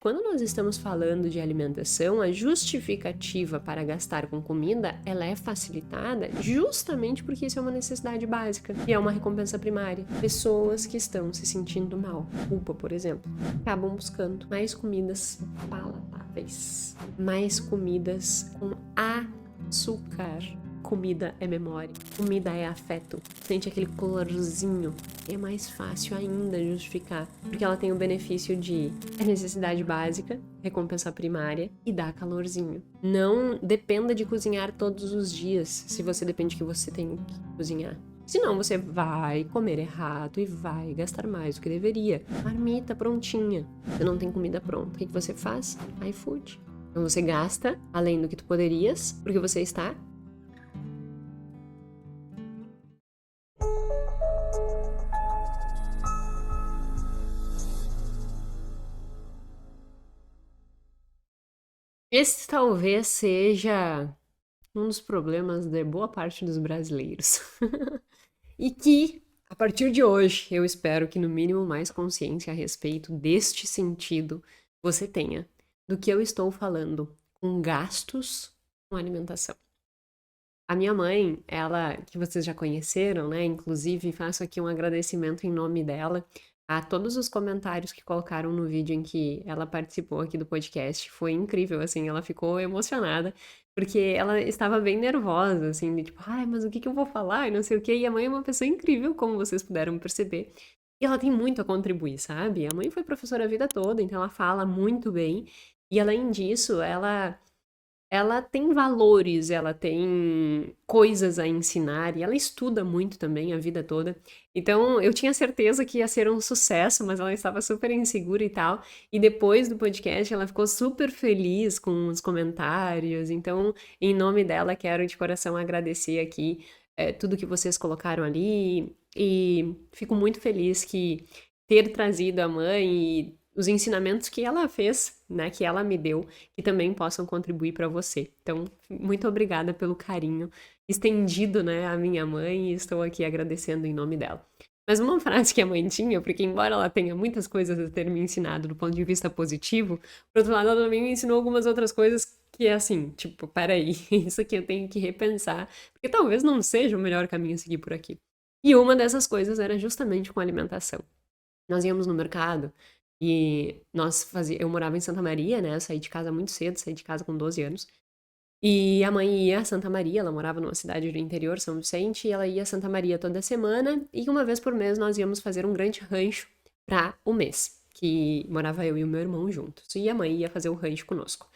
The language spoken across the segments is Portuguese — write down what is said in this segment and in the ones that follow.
Quando nós estamos falando de alimentação, a justificativa para gastar com comida, ela é facilitada justamente porque isso é uma necessidade básica e é uma recompensa primária. Pessoas que estão se sentindo mal, culpa, por exemplo, acabam buscando mais comidas palatáveis, mais comidas com açúcar. Comida é memória, comida é afeto, sente aquele colorzinho. É mais fácil ainda justificar, porque ela tem o benefício de necessidade básica, recompensa primária e dá calorzinho. Não dependa de cozinhar todos os dias, se você depende que você tem que cozinhar. Senão você vai comer errado e vai gastar mais do que deveria. Marmita prontinha, você não tem comida pronta. O que você faz? iFood. Então você gasta além do que tu poderias, porque você está Esse talvez seja um dos problemas de boa parte dos brasileiros. E que, a partir de hoje, eu espero que no mínimo mais consciência a respeito deste sentido você tenha do que eu estou falando com gastos com alimentação. A minha mãe, ela, que vocês já conheceram, né? Inclusive, faço aqui um agradecimento em nome dela a todos os comentários que colocaram no vídeo em que ela participou aqui do podcast. Foi incrível, assim, ela ficou emocionada, porque ela estava bem nervosa, assim, de tipo, ai, mas o que que eu vou falar? E não sei o quê. E a mãe é uma pessoa incrível, como vocês puderam perceber. E ela tem muito a contribuir, sabe? A mãe foi professora a vida toda, então ela fala muito bem. E além disso, ela tem valores, ela tem coisas a ensinar e ela estuda muito também a vida toda. Então, eu tinha certeza que ia ser um sucesso, mas ela estava super insegura e tal. E depois do podcast, ela ficou super feliz com os comentários. Então, em nome dela, quero de coração agradecer aqui tudo que vocês colocaram ali. E fico muito feliz que ter trazido a mãe e os ensinamentos que ela fez, né, que ela me deu, que também possam contribuir para você. Então, muito obrigada pelo carinho estendido, né, à minha mãe e estou aqui agradecendo em nome dela. Mas uma frase que a mãe tinha, porque embora ela tenha muitas coisas a ter me ensinado do ponto de vista positivo, por outro lado, ela também me ensinou algumas outras coisas que é assim, tipo, peraí, isso aqui eu tenho que repensar, porque talvez não seja o melhor caminho a seguir por aqui. E uma dessas coisas era justamente com alimentação. Nós íamos no mercado e eu morava em Santa Maria, né? Eu saí de casa muito cedo, saí de casa com 12 anos. E a mãe ia a Santa Maria, ela morava numa cidade do interior, São Vicente, e ela ia a Santa Maria toda semana, e uma vez por mês nós íamos fazer um grande rancho para o mês, que morava eu e o meu irmão juntos. E a mãe ia fazer o rancho conosco.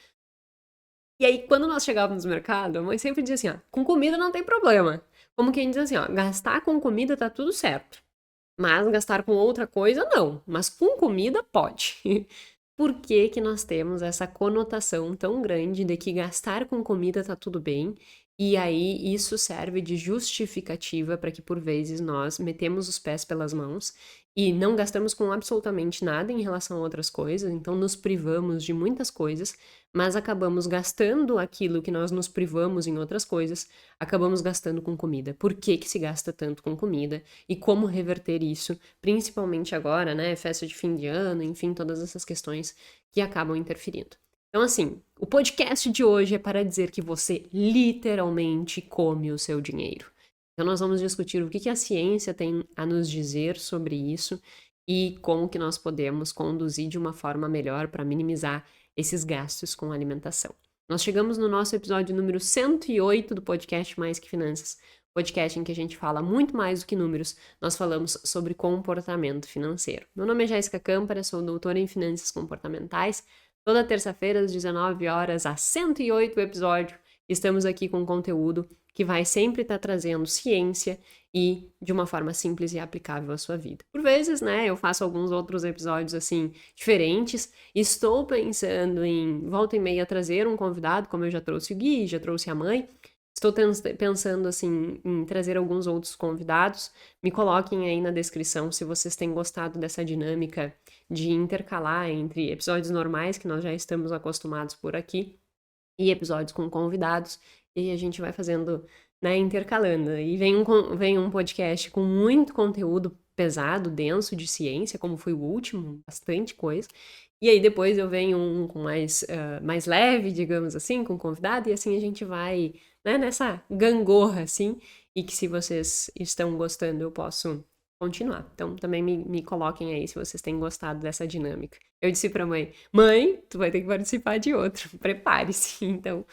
E aí, quando nós chegávamos no mercado, a mãe sempre dizia assim, ó, com comida não tem problema. Como quem diz assim, ó, gastar com comida tá tudo certo. Mas gastar com outra coisa, não. Mas com comida, pode. Por que que nós temos essa conotação tão grande de que gastar com comida tá tudo bem? E aí isso serve de justificativa para que por vezes nós metemos os pés pelas mãos e não gastamos com absolutamente nada em relação a outras coisas, então nos privamos de muitas coisas, mas acabamos gastando aquilo que nós nos privamos em outras coisas, acabamos gastando com comida. Por que que se gasta tanto com comida? E como reverter isso, principalmente agora, né, festa de fim de ano, enfim, todas essas questões que acabam interferindo. Então, assim, o podcast de hoje é para dizer que você literalmente come o seu dinheiro. Então, nós vamos discutir o que que a ciência tem a nos dizer sobre isso e como que nós podemos conduzir de uma forma melhor para minimizar esses gastos com alimentação. Nós chegamos no nosso episódio número 108 do podcast Mais que Finanças, podcast em que a gente fala muito mais do que números, nós falamos sobre comportamento financeiro. Meu nome é Jéssica Câmpara, sou doutora em finanças comportamentais. Toda terça-feira, às 19 horas, há 108 episódio, estamos aqui com conteúdo que vai sempre estar trazendo ciência e de uma forma simples e aplicável à sua vida. Por vezes, né, eu faço alguns outros episódios assim diferentes. Estou pensando em volta e meia trazer um convidado, como eu já trouxe o Gui, já trouxe a mãe. Estou pensando assim em trazer alguns outros convidados. Me coloquem aí na descrição se vocês têm gostado dessa dinâmica de intercalar entre episódios normais que nós já estamos acostumados por aqui e episódios com convidados. E aí a gente vai fazendo, né, intercalando. E vem um podcast com muito conteúdo pesado, denso de ciência, como foi o último, bastante coisa. E aí depois eu venho um com mais leve, digamos assim, com convidado, e assim a gente vai, né, nessa gangorra, assim, e que se vocês estão gostando, eu posso continuar. Então também me coloquem aí se vocês têm gostado dessa dinâmica. Eu disse pra mãe, tu vai ter que participar de outro, prepare-se. Então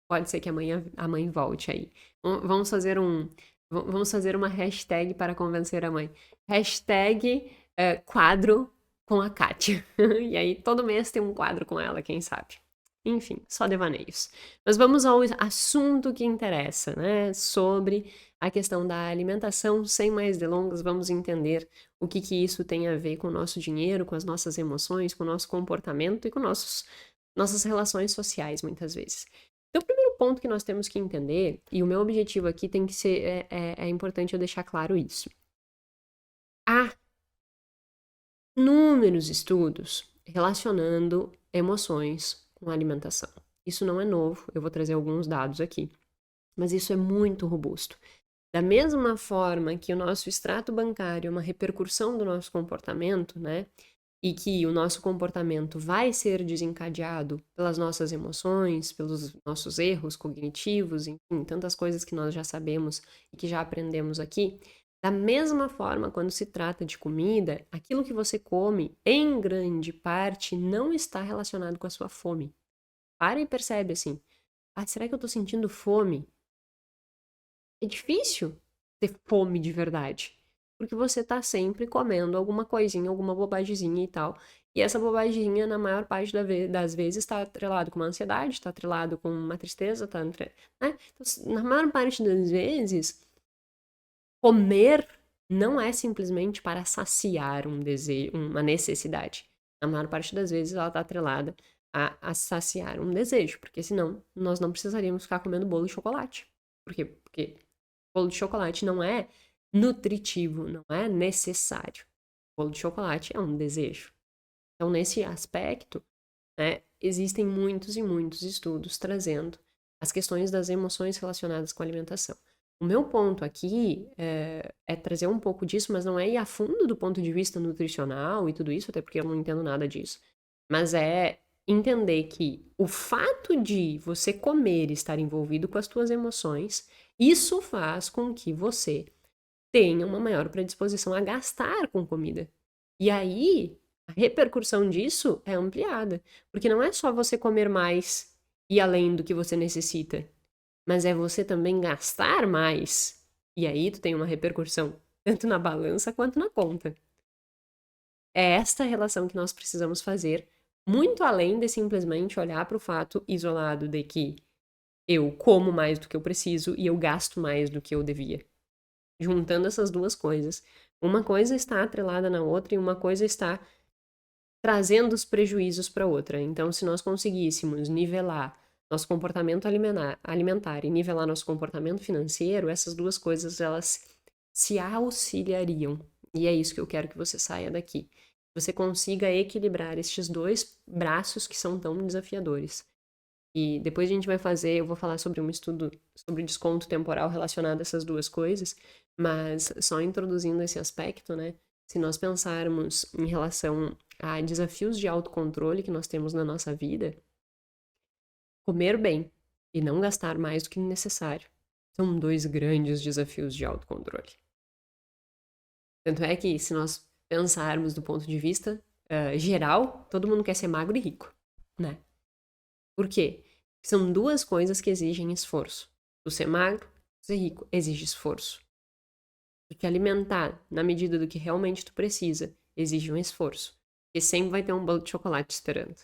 pode ser que amanhã a mãe volte aí. Vamos fazer vamos fazer uma hashtag para convencer a mãe. Hashtag quadro com a Kátia. E aí todo mês tem um quadro com ela, quem sabe. Enfim, só devaneios. Mas vamos ao assunto que interessa, né? Sobre a questão da alimentação. Sem mais delongas, vamos entender o que isso tem a ver com o nosso dinheiro, com as nossas emoções, com o nosso comportamento e com nossas relações sociais, muitas vezes. Então, o primeiro ponto que nós temos que entender, e o meu objetivo aqui tem que ser, é importante eu deixar claro isso. Há inúmeros estudos relacionando emoções com alimentação. Isso não é novo, eu vou trazer alguns dados aqui, mas isso é muito robusto. Da mesma forma que o nosso extrato bancário é uma repercussão do nosso comportamento, né? E que o nosso comportamento vai ser desencadeado pelas nossas emoções, pelos nossos erros cognitivos, enfim, tantas coisas que nós já sabemos e que já aprendemos aqui. Da mesma forma, quando se trata de comida, aquilo que você come, em grande parte, não está relacionado com a sua fome. Para e percebe assim: será que eu estou sentindo fome? É difícil ter fome de verdade. Porque você tá sempre comendo alguma coisinha, alguma bobagemzinha e tal. E essa bobaginha, na maior parte das vezes, está atrelado com uma ansiedade, está atrelado com uma tristeza, né? Então, na maior parte das vezes, comer não é simplesmente para saciar um desejo, uma necessidade. Na maior parte das vezes, ela está atrelada a saciar um desejo, porque senão nós não precisaríamos ficar comendo bolo de chocolate. Por quê? Porque bolo de chocolate não é nutritivo, não é necessário. Bolo de chocolate é um desejo. Então, nesse aspecto, né, existem muitos e muitos estudos trazendo as questões das emoções relacionadas com a alimentação. O meu ponto aqui é trazer um pouco disso, mas não é ir a fundo do ponto de vista nutricional e tudo isso, até porque eu não entendo nada disso. Mas é entender que o fato de você comer e estar envolvido com as tuas emoções, isso faz com que você tenha uma maior predisposição a gastar com comida. E aí, a repercussão disso é ampliada, porque não é só você comer mais e além do que você necessita, mas é você também gastar mais. E aí tu tem uma repercussão tanto na balança quanto na conta. É esta relação que nós precisamos fazer, muito além de simplesmente olhar para o fato isolado de que eu como mais do que eu preciso e eu gasto mais do que eu devia. Juntando essas duas coisas, uma coisa está atrelada na outra e uma coisa está trazendo os prejuízos para outra. Então, se nós conseguíssemos nivelar nosso comportamento alimentar e nivelar nosso comportamento financeiro, essas duas coisas elas se auxiliariam. E é isso que eu quero que você saia daqui. Você consiga equilibrar estes dois braços que são tão desafiadores. E depois a gente vai fazer, eu vou falar sobre um estudo sobre desconto temporal relacionado a essas duas coisas, mas só introduzindo esse aspecto, né? Se nós pensarmos em relação a desafios de autocontrole que nós temos na nossa vida, comer bem e não gastar mais do que necessário são dois grandes desafios de autocontrole. Tanto é que, se nós pensarmos do ponto de vista geral, todo mundo quer ser magro e rico, né? Por quê? São duas coisas que exigem esforço. Tu ser magro, ser rico, exige esforço. Tu te alimentar na medida do que realmente tu precisa, exige um esforço. Porque sempre vai ter um bolo de chocolate esperando.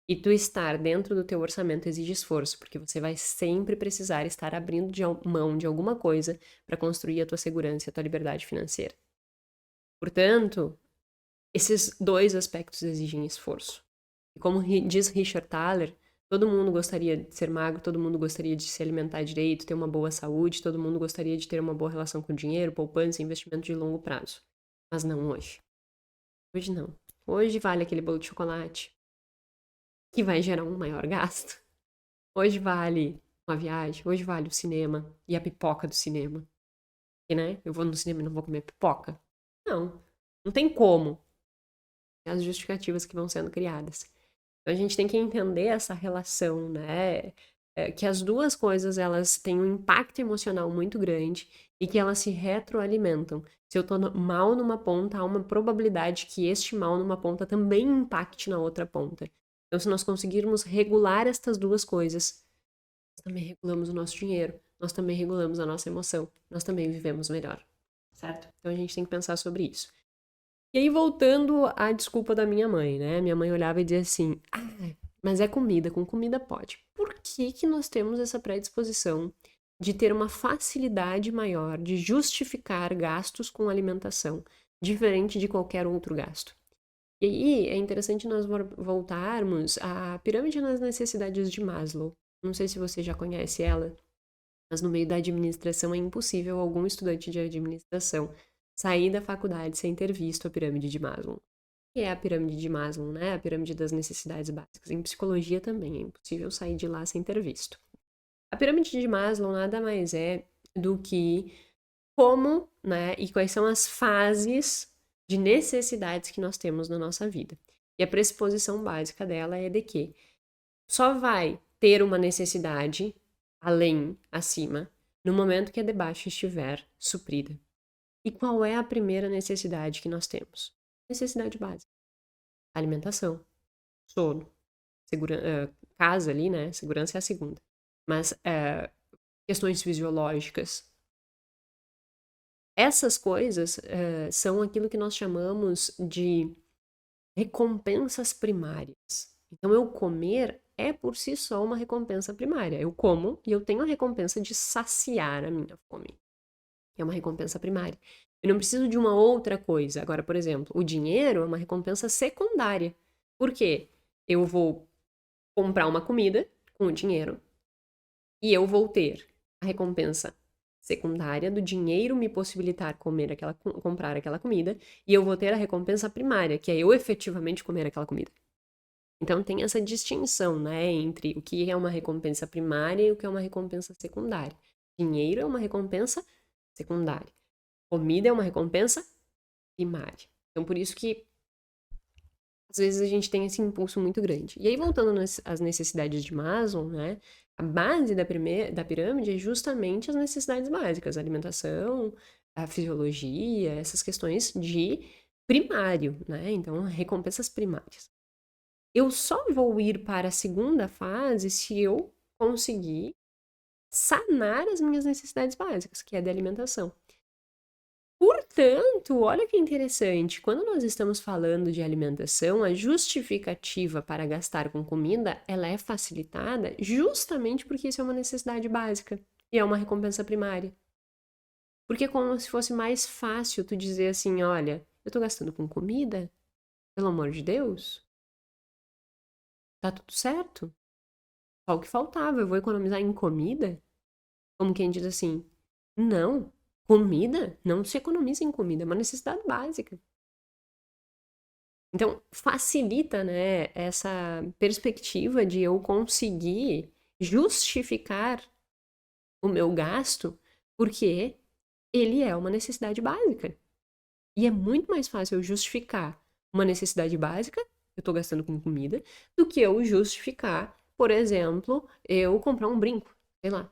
E tu estar dentro do teu orçamento exige esforço, porque você vai sempre precisar estar abrindo mão de alguma coisa para construir a tua segurança e a tua liberdade financeira. Portanto, esses dois aspectos exigem esforço. E como diz Richard Thaler, todo mundo gostaria de ser magro, todo mundo gostaria de se alimentar direito, ter uma boa saúde, todo mundo gostaria de ter uma boa relação com o dinheiro, poupança e investimento de longo prazo. Mas não hoje. Hoje não. Hoje vale aquele bolo de chocolate que vai gerar um maior gasto. Hoje vale uma viagem, hoje vale o cinema e a pipoca do cinema. E, né? Eu vou no cinema e não vou comer pipoca? Não, não tem como. As justificativas que vão sendo criadas. Então a gente tem que entender essa relação, né? Que as duas coisas elas têm um impacto emocional muito grande e que elas se retroalimentam. Se eu tô mal numa ponta, há uma probabilidade que este mal numa ponta também impacte na outra ponta. Então, se nós conseguirmos regular estas duas coisas, nós também regulamos o nosso dinheiro, nós também regulamos a nossa emoção, nós também vivemos melhor, certo? Então a gente tem que pensar sobre isso. E aí, voltando à desculpa da minha mãe, né? Minha mãe olhava e dizia assim: ah, mas é comida, com comida pode. Por que que nós temos essa predisposição de ter uma facilidade maior de justificar gastos com alimentação, diferente de qualquer outro gasto? E aí, é interessante nós voltarmos à pirâmide das necessidades de Maslow. Não sei se você já conhece ela, mas no meio da administração é impossível algum estudante de administração sair da faculdade sem ter visto a pirâmide de Maslow. Que é a pirâmide de Maslow, né? A pirâmide das necessidades básicas. Em psicologia também é impossível sair de lá sem ter visto. A pirâmide de Maslow nada mais é do que como, né, e quais são as fases de necessidades que nós temos na nossa vida. E a pressuposição básica dela é de que só vai ter uma necessidade além, acima, no momento que a de baixo estiver suprida. E qual é a primeira necessidade que nós temos? Necessidade básica. Alimentação, sono, casa ali, né? Segurança é a segunda. Mas questões fisiológicas. Essas coisas são aquilo que nós chamamos de recompensas primárias. Então, eu comer é por si só uma recompensa primária. Eu como e eu tenho a recompensa de saciar a minha fome. É uma recompensa primária. Eu não preciso de uma outra coisa. Agora, por exemplo, o dinheiro é uma recompensa secundária. Por quê? Eu vou comprar uma comida com o dinheiro e eu vou ter a recompensa secundária do dinheiro me possibilitar comprar aquela comida e eu vou ter a recompensa primária, que é eu efetivamente comer aquela comida. Então tem essa distinção, né, entre o que é uma recompensa primária e o que é uma recompensa secundária. Dinheiro é uma recompensa secundária. Comida é uma recompensa primária. Então por isso que às vezes a gente tem esse impulso muito grande. E aí voltando às necessidades de Maslow, né, a base da pirâmide é justamente as necessidades básicas, a alimentação, a fisiologia, essas questões de primário, né? Então recompensas primárias. Eu só vou ir para a segunda fase se eu conseguir sanar as minhas necessidades básicas, que é a de alimentação. Portanto, olha que interessante, quando nós estamos falando de alimentação, a justificativa para gastar com comida, ela é facilitada justamente porque isso é uma necessidade básica e é uma recompensa primária. Porque é como se fosse mais fácil tu dizer assim, olha, eu tô gastando com comida? Pelo amor de Deus, tá tudo certo? Só o que faltava, eu vou economizar em comida? Como quem diz assim, não, comida não se economiza em comida, é uma necessidade básica. Então, facilita, né, essa perspectiva de eu conseguir justificar o meu gasto porque ele é uma necessidade básica. E é muito mais fácil eu justificar uma necessidade básica, eu estou gastando com comida, do que eu justificar, por exemplo, eu comprar um brinco, sei lá.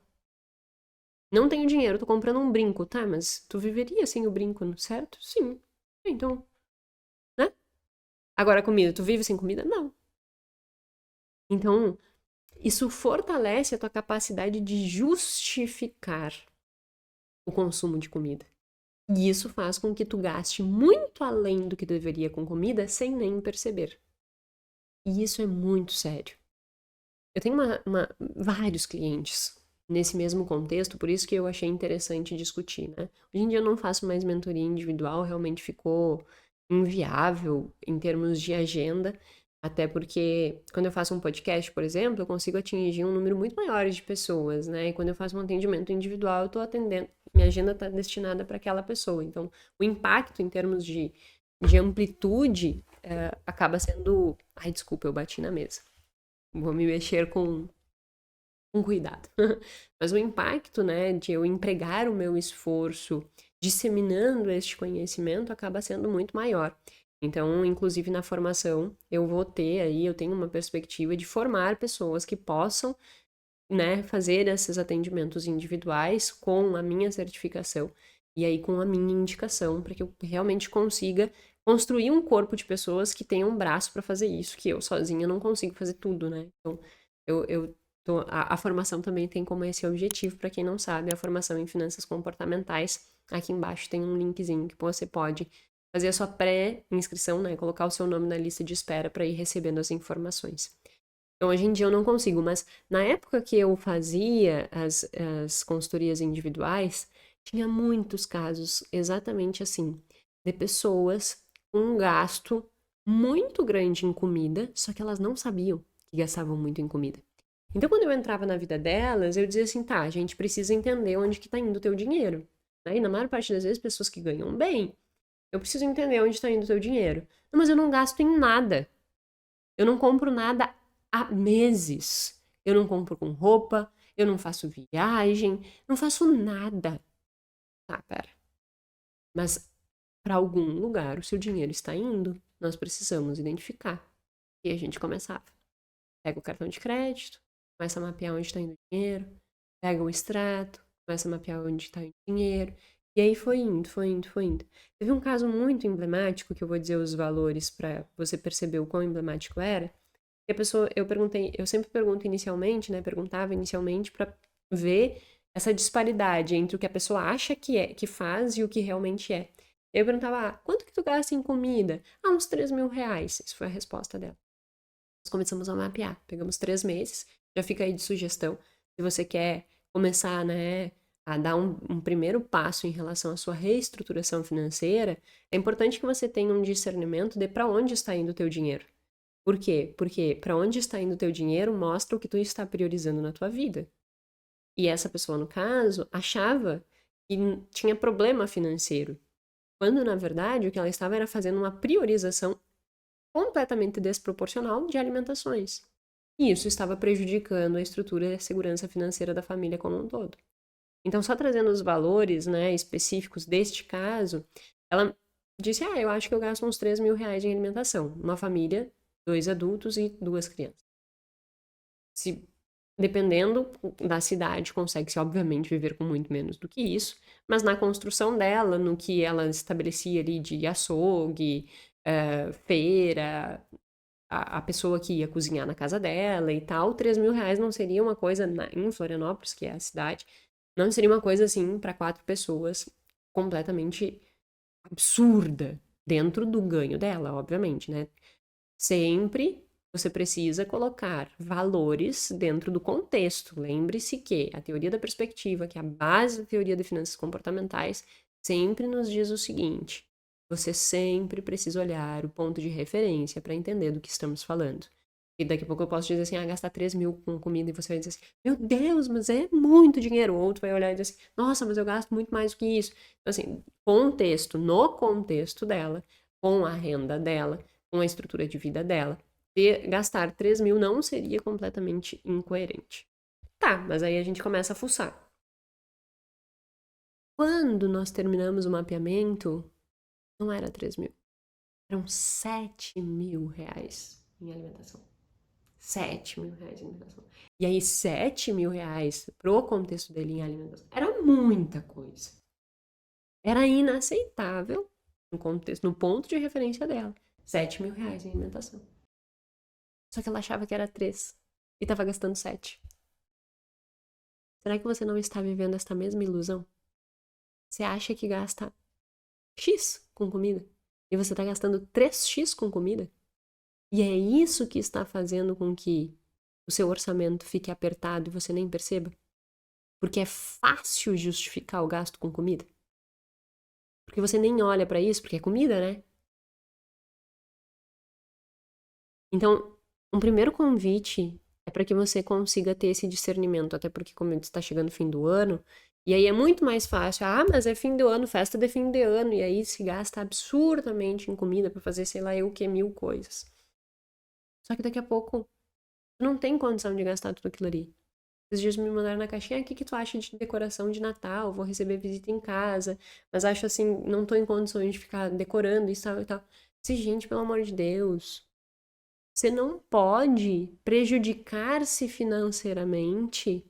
Não tenho dinheiro, tô comprando um brinco, tá? Mas tu viveria sem o brinco, certo? Sim. Então, né? Agora, comida, tu vive sem comida? Não. Então, isso fortalece a tua capacidade de justificar o consumo de comida. E isso faz com que tu gaste muito além do que deveria com comida sem nem perceber. E isso é muito sério. Eu tenho vários clientes nesse mesmo contexto, por isso que eu achei interessante discutir, né? Hoje em dia eu não faço mais mentoria individual, realmente ficou inviável em termos de agenda, até porque quando eu faço um podcast, por exemplo, eu consigo atingir um número muito maior de pessoas, né? E quando eu faço um atendimento individual, eu tô atendendo, minha agenda está destinada para aquela pessoa. Então, o impacto em termos de amplitude acaba sendo... Ai, desculpa, eu bati na mesa. Vou me mexer com cuidado. Mas o impacto, né, de eu empregar o meu esforço disseminando este conhecimento acaba sendo muito maior. Então, inclusive na formação, eu tenho uma perspectiva de formar pessoas que possam, né, fazer esses atendimentos individuais com a minha certificação e aí com a minha indicação, para que eu realmente consiga construir um corpo de pessoas que tenham um braço para fazer isso, que eu sozinha não consigo fazer tudo, né? Então, a formação também tem como esse objetivo, para quem não sabe, a formação em finanças comportamentais. Aqui embaixo tem um linkzinho que você pode fazer a sua pré-inscrição, né? Colocar o seu nome na lista de espera para ir recebendo as informações. Então, hoje em dia eu não consigo, mas na época que eu fazia as consultorias individuais, tinha muitos casos exatamente assim, de pessoas com um gasto muito grande em comida, só que elas não sabiam que gastavam muito em comida. Então, quando eu entrava na vida delas, eu dizia assim, tá, a gente precisa entender onde que tá indo o teu dinheiro. Né? E na maior parte das vezes, pessoas que ganham bem, eu preciso entender onde está indo o teu dinheiro. Não, mas eu não gasto em nada. Eu não compro nada há meses. Eu não compro com roupa, eu não faço viagem, não faço nada. Tá, pera. Mas para algum lugar o seu dinheiro está indo, nós precisamos identificar. E a gente começava. Pega o cartão de crédito, começa a mapear onde está indo o dinheiro, pega o extrato, começa a mapear onde está indo o dinheiro. E aí foi indo, foi indo, foi indo. Teve um caso muito emblemático, que eu vou dizer os valores para você perceber o quão emblemático era. E a pessoa, eu sempre pergunto inicialmente, né? Perguntava inicialmente para ver essa disparidade entre o que a pessoa acha que é, que faz e o que realmente é. Eu perguntava, quanto que tu gasta em comida? Uns 3.000 reais. Isso foi a resposta dela. Nós começamos a mapear. Pegamos 3 meses. Já fica aí de sugestão. Se você quer começar, né, a dar um primeiro passo em relação à sua reestruturação financeira, é importante que você tenha um discernimento de para onde está indo o teu dinheiro. Por quê? Porque para onde está indo o teu dinheiro mostra o que tu está priorizando na tua vida. E essa pessoa, no caso, achava que tinha problema financeiro, quando na verdade o que ela estava era fazendo uma priorização completamente desproporcional de alimentações. E isso estava prejudicando a estrutura e a segurança financeira da família como um todo. Então, só trazendo os valores, né, específicos deste caso, ela disse, eu acho que eu gasto uns 3.000 reais em alimentação. Uma família, 2 adultos e 2 crianças. Se, dependendo da cidade, consegue-se, obviamente, viver com muito menos do que isso, mas na construção dela, no que ela estabelecia ali de açougue, feira, a pessoa que ia cozinhar na casa dela e tal, 3.000 reais não seria uma coisa, em Florianópolis, que é a cidade, não seria uma coisa assim para 4 pessoas completamente absurda dentro do ganho dela, obviamente, né? Sempre você precisa colocar valores dentro do contexto. Lembre-se que a teoria da perspectiva, que é a base da teoria de finanças comportamentais, sempre nos diz o seguinte: você sempre precisa olhar o ponto de referência para entender do que estamos falando. E daqui a pouco eu posso dizer assim, gastar 3.000 com comida, e você vai dizer assim, meu Deus, mas é muito dinheiro. Ou outro vai olhar e dizer assim, nossa, mas eu gasto muito mais do que isso. Então, assim, contexto, no contexto dela, com a renda dela, com a estrutura de vida dela, gastar 3.000 não seria completamente incoerente. Tá, mas aí a gente começa a fuçar. Quando nós terminamos o mapeamento, não era 3.000, eram 7.000 reais em alimentação. 7.000 reais em alimentação. E aí, 7.000 reais pro contexto dele em alimentação era muita coisa. Era inaceitável no contexto, no ponto de referência dela. 7.000 reais em alimentação. Só que ela achava que era 3 e estava gastando 7. Será que você não está vivendo esta mesma ilusão? Você acha que gasta X com comida e você está gastando 3x com comida? E é isso que está fazendo com que o seu orçamento fique apertado e você nem perceba? Porque é fácil justificar o gasto com comida. Porque você nem olha para isso, porque é comida, né? Então, um primeiro convite é para que você consiga ter esse discernimento, até porque como está chegando o fim do ano, e aí é muito mais fácil, mas é fim do ano, festa de fim de ano, e aí se gasta absurdamente em comida para fazer sei lá eu o que, 1.000 coisas. Só que daqui a pouco tu não tem condição de gastar tudo aquilo ali. Esses dias me mandaram na caixinha, o que que tu acha de decoração de Natal? Vou receber visita em casa, mas acho assim, não tô em condições de ficar decorando isso tal e tal. Disse, gente, pelo amor de Deus, você não pode prejudicar-se financeiramente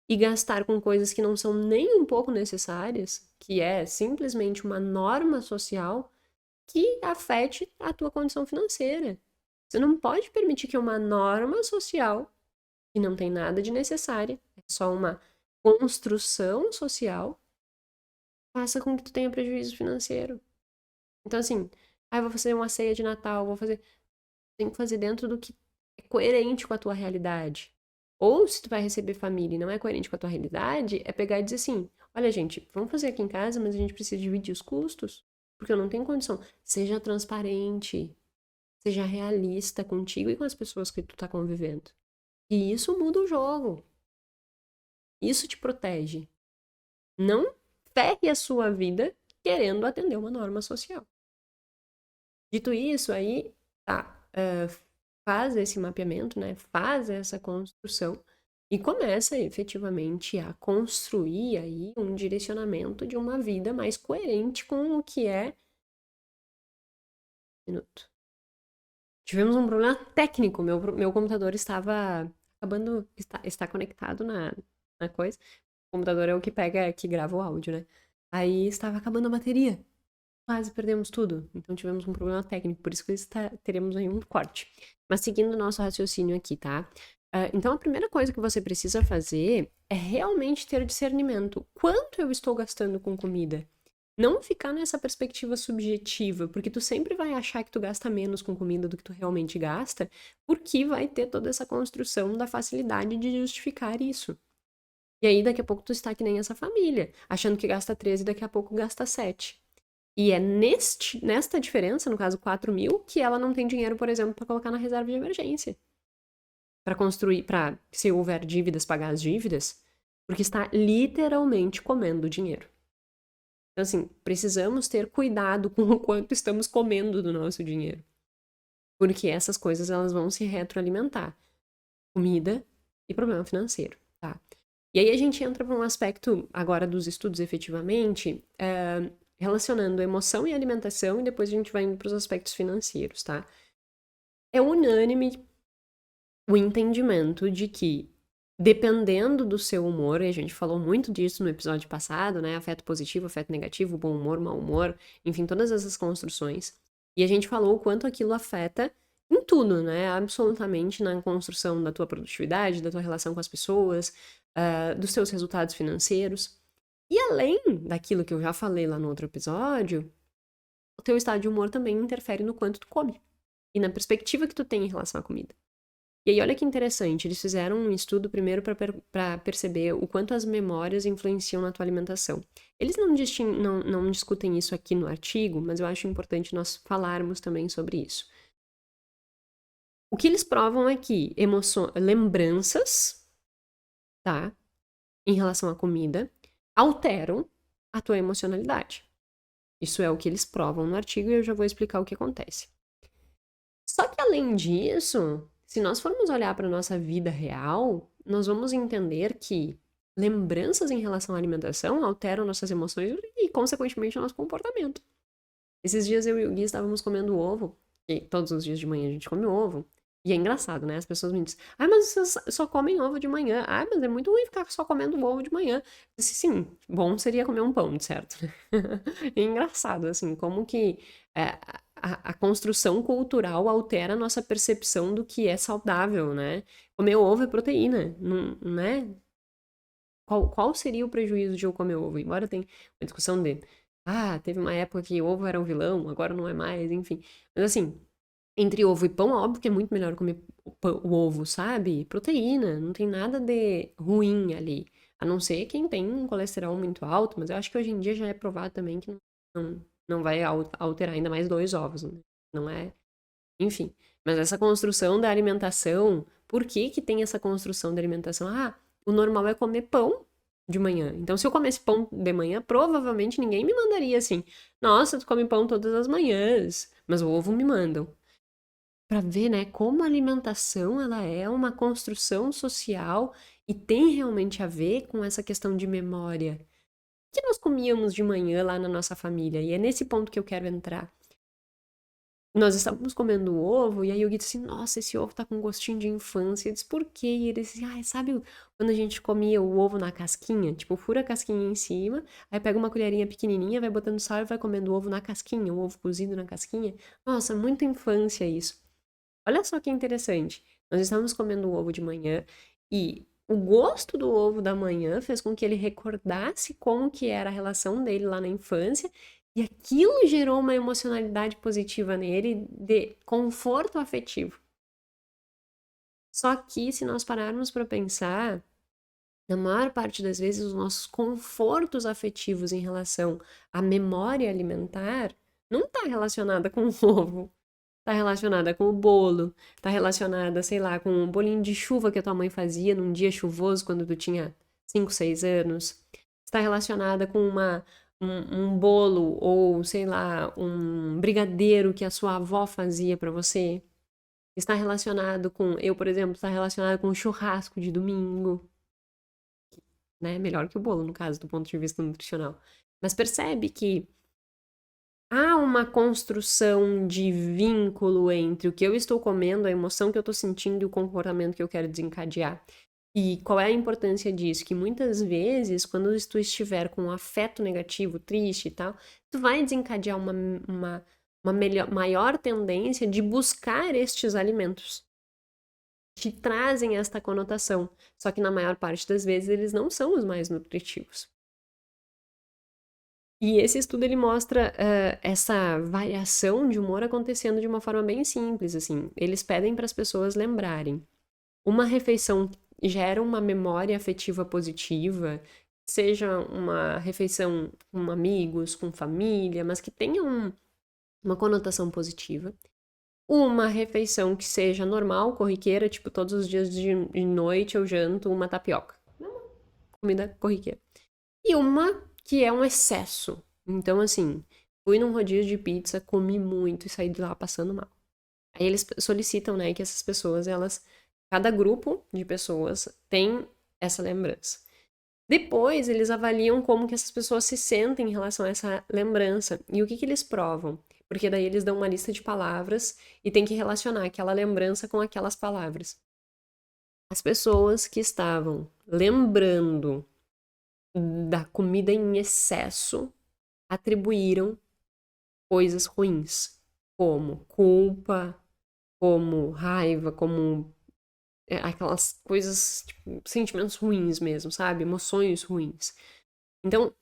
e gastar com coisas que não são nem um pouco necessárias, que é simplesmente uma norma social que afete a tua condição financeira. Você não pode permitir que uma norma social, que não tem nada de necessária, é só uma construção social, faça com que tu tenha prejuízo financeiro. Então, assim, vou fazer uma ceia de Natal, vou fazer. Tem que fazer dentro do que é coerente com a tua realidade. Ou se tu vai receber família e não é coerente com a tua realidade, é pegar e dizer assim: olha, gente, vamos fazer aqui em casa, mas a gente precisa dividir os custos, porque eu não tenho condição. Seja transparente, seja realista contigo e com as pessoas que tu tá convivendo. E isso muda o jogo. Isso te protege. Não ferre a sua vida querendo atender uma norma social. Dito isso, aí, tá, faz esse mapeamento, né? Faz essa construção e começa efetivamente a construir aí um direcionamento de uma vida mais coerente com o que é. Minuto. Tivemos um problema técnico. Meu computador estava acabando. Está conectado na coisa. O computador é o que pega, que grava o áudio, né? Aí estava acabando a bateria. Quase perdemos tudo. Então tivemos um problema técnico, por isso que teremos aí um corte. Mas seguindo o nosso raciocínio aqui, tá? Então a primeira coisa que você precisa fazer é realmente ter discernimento. Quanto eu estou gastando com comida? Não ficar nessa perspectiva subjetiva, porque tu sempre vai achar que tu gasta menos com comida do que tu realmente gasta, porque vai ter toda essa construção da facilidade de justificar isso. E aí daqui a pouco tu está que nem essa família, achando que gasta 13 e daqui a pouco gasta 7. E é nesta diferença, no caso 4.000, que ela não tem dinheiro, por exemplo, para colocar na reserva de emergência. Para construir, para, se houver dívidas, pagar as dívidas, porque está literalmente comendo dinheiro. Então, assim, precisamos ter cuidado com o quanto estamos comendo do nosso dinheiro. Porque essas coisas, elas vão se retroalimentar. Comida e problema financeiro, tá? E aí a gente entra para um aspecto, agora dos estudos efetivamente, relacionando emoção e alimentação, e depois a gente vai indo para os aspectos financeiros, tá? É unânime o entendimento de que, dependendo do seu humor, e a gente falou muito disso no episódio passado, né? Afeto positivo, afeto negativo, bom humor, mau humor, enfim, todas essas construções. E a gente falou o quanto aquilo afeta em tudo, né? Absolutamente na construção da tua produtividade, da tua relação com as pessoas, dos teus resultados financeiros. E além daquilo que eu já falei lá no outro episódio, o teu estado de humor também interfere no quanto tu come e na perspectiva que tu tem em relação à comida. E aí, olha que interessante, eles fizeram um estudo primeiro para perceber o quanto as memórias influenciam na tua alimentação. Eles não discutem isso aqui no artigo, mas eu acho importante nós falarmos também sobre isso. O que eles provam é que lembranças, tá, em relação à comida, alteram a tua emocionalidade. Isso é o que eles provam no artigo e eu já vou explicar o que acontece. Só que além disso, se nós formos olhar para a nossa vida real, nós vamos entender que lembranças em relação à alimentação alteram nossas emoções e, consequentemente, o nosso comportamento. Esses dias eu e o Gui estávamos comendo ovo, e todos os dias de manhã a gente come ovo, e é engraçado, né? As pessoas me dizem, mas vocês só comem ovo de manhã. Mas é muito ruim ficar só comendo ovo de manhã. Eu disse, sim, bom seria comer um pão, certo? É engraçado, assim, como que a construção cultural altera a nossa percepção do que é saudável, né? Comer ovo é proteína, não, né? Qual seria o prejuízo de eu comer ovo? Embora tenha uma discussão de, teve uma época que ovo era um vilão, agora não é mais, enfim. Mas assim, entre ovo e pão, óbvio que é muito melhor comer o ovo, sabe? Proteína, não tem nada de ruim ali. A não ser quem tem um colesterol muito alto, mas eu acho que hoje em dia já é provado também que não vai alterar ainda mais 2 ovos, né? Não é. Enfim. Mas essa construção da alimentação, por que que tem essa construção da alimentação? O normal é comer pão de manhã. Então, se eu comesse pão de manhã, provavelmente ninguém me mandaria assim: nossa, tu come pão todas as manhãs. Mas o ovo me mandam. para ver, né, como a alimentação ela é uma construção social e tem realmente a ver com essa questão de memória. O que nós comíamos de manhã lá na nossa família? E é nesse ponto que eu quero entrar. Nós estávamos comendo ovo, e aí o Gui disse assim, nossa, esse ovo tá com gostinho de infância. Eu disse, por quê? E ele disse, ai, sabe quando a gente comia o ovo na casquinha? Tipo, fura a casquinha em cima, aí pega uma colherinha pequenininha, vai botando sal e vai comendo o ovo na casquinha, o ovo cozido na casquinha. Nossa, muita infância isso. Olha só que interessante. Nós estávamos comendo o ovo de manhã, e o gosto do ovo da manhã fez com que ele recordasse como que era a relação dele lá na infância, e aquilo gerou uma emocionalidade positiva nele de conforto afetivo. Só que se nós pararmos para pensar, na maior parte das vezes os nossos confortos afetivos em relação à memória alimentar não está relacionada com o ovo. Está relacionada com o bolo, está relacionada, sei lá, com um bolinho de chuva que a tua mãe fazia num dia chuvoso quando tu tinha 5, 6 anos. Está relacionada com um bolo ou, sei lá, um brigadeiro que a sua avó fazia para você. Está relacionado com, eu, por exemplo, está relacionado com o churrasco de domingo, né? Melhor que o bolo, no caso, do ponto de vista nutricional. Mas percebe que há uma construção de vínculo entre o que eu estou comendo, a emoção que eu estou sentindo e o comportamento que eu quero desencadear. E qual é a importância disso? Que muitas vezes, quando tu estiver com um afeto negativo, triste e tal, tu vai desencadear uma maior tendência de buscar estes alimentos. Que trazem esta conotação. Só que na maior parte das vezes eles não são os mais nutritivos. E esse estudo ele mostra essa variação de humor acontecendo de uma forma bem simples, assim. Eles pedem para as pessoas lembrarem. Uma refeição gera uma memória afetiva positiva, seja uma refeição com amigos, com família, mas que tenha uma conotação positiva. Uma refeição que seja normal, corriqueira, tipo todos os dias de noite eu janto uma tapioca. Comida corriqueira. E uma que é um excesso. Então, assim, fui num rodízio de pizza, comi muito e saí de lá passando mal. Aí eles solicitam, né, que essas pessoas, cada grupo de pessoas tem essa lembrança. Depois, eles avaliam como que essas pessoas se sentem em relação a essa lembrança. E o que eles provam? Porque daí eles dão uma lista de palavras e tem que relacionar aquela lembrança com aquelas palavras. As pessoas que estavam lembrando da comida em excesso atribuíram coisas ruins, como culpa, como raiva, como aquelas coisas, tipo, sentimentos ruins mesmo, sabe? Emoções ruins. Então,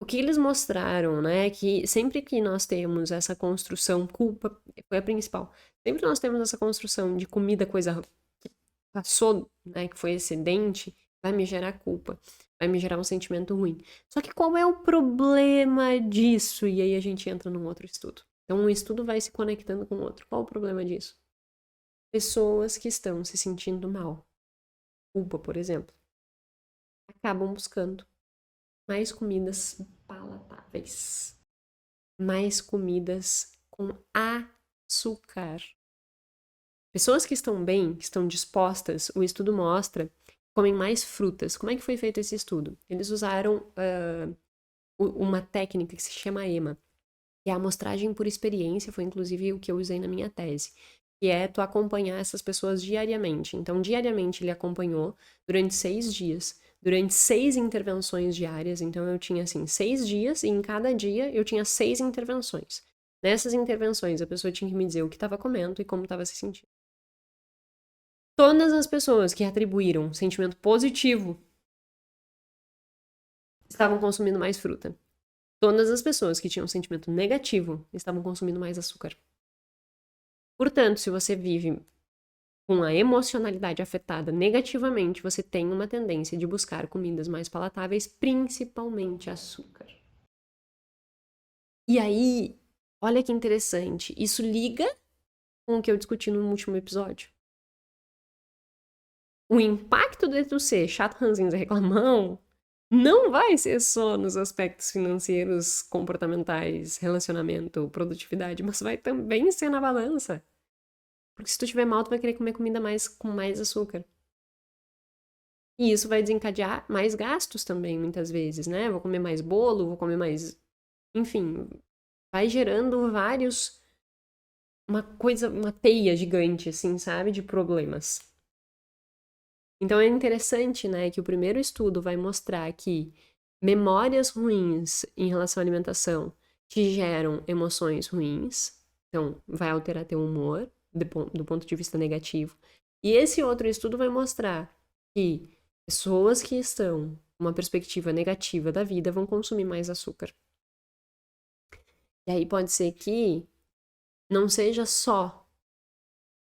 o que eles mostraram, né, é que sempre que nós temos essa construção, culpa foi a principal, sempre que nós temos essa construção de comida, coisa que passou, né, que foi excedente, vai me gerar culpa, vai me gerar um sentimento ruim. Só que qual é o problema disso? E aí a gente entra num outro estudo. Então, um estudo vai se conectando com o outro. Qual o problema disso? Pessoas que estão se sentindo mal, culpa, por exemplo, acabam buscando mais comidas palatáveis, mais comidas com açúcar. Pessoas que estão bem, que estão dispostas, o estudo mostra, comem mais frutas. Como é que foi feito esse estudo? Eles usaram uma técnica que se chama EMA, que é a amostragem por experiência, foi inclusive o que eu usei na minha tese, que é tu acompanhar essas pessoas diariamente. Então, diariamente ele acompanhou durante 6 dias, durante 6 intervenções diárias. Então, eu tinha, assim, 6 dias e em cada dia eu tinha 6 intervenções. Nessas intervenções, a pessoa tinha que me dizer o que estava comendo e como estava se sentindo. Todas as pessoas que atribuíram sentimento positivo estavam consumindo mais fruta. Todas as pessoas que tinham sentimento negativo estavam consumindo mais açúcar. Portanto, se você vive com a emocionalidade afetada negativamente, você tem uma tendência de buscar comidas mais palatáveis, principalmente açúcar. E aí, olha que interessante, isso liga com o que eu discuti no último episódio. O impacto de tu ser chato, ranzinza, reclamão não vai ser só nos aspectos financeiros, comportamentais, relacionamento, produtividade, mas vai também ser na balança. Porque se tu tiver mal, tu vai querer comer comida com mais açúcar. E isso vai desencadear mais gastos também, muitas vezes, né? Vou comer mais bolo, vou comer mais. Enfim, vai gerando uma teia gigante, assim, sabe? De problemas. Então é interessante, né, que o primeiro estudo vai mostrar que memórias ruins em relação à alimentação te geram emoções ruins, então vai alterar teu humor do ponto de vista negativo. E esse outro estudo vai mostrar que pessoas que estão com uma perspectiva negativa da vida vão consumir mais açúcar. E aí pode ser que não seja só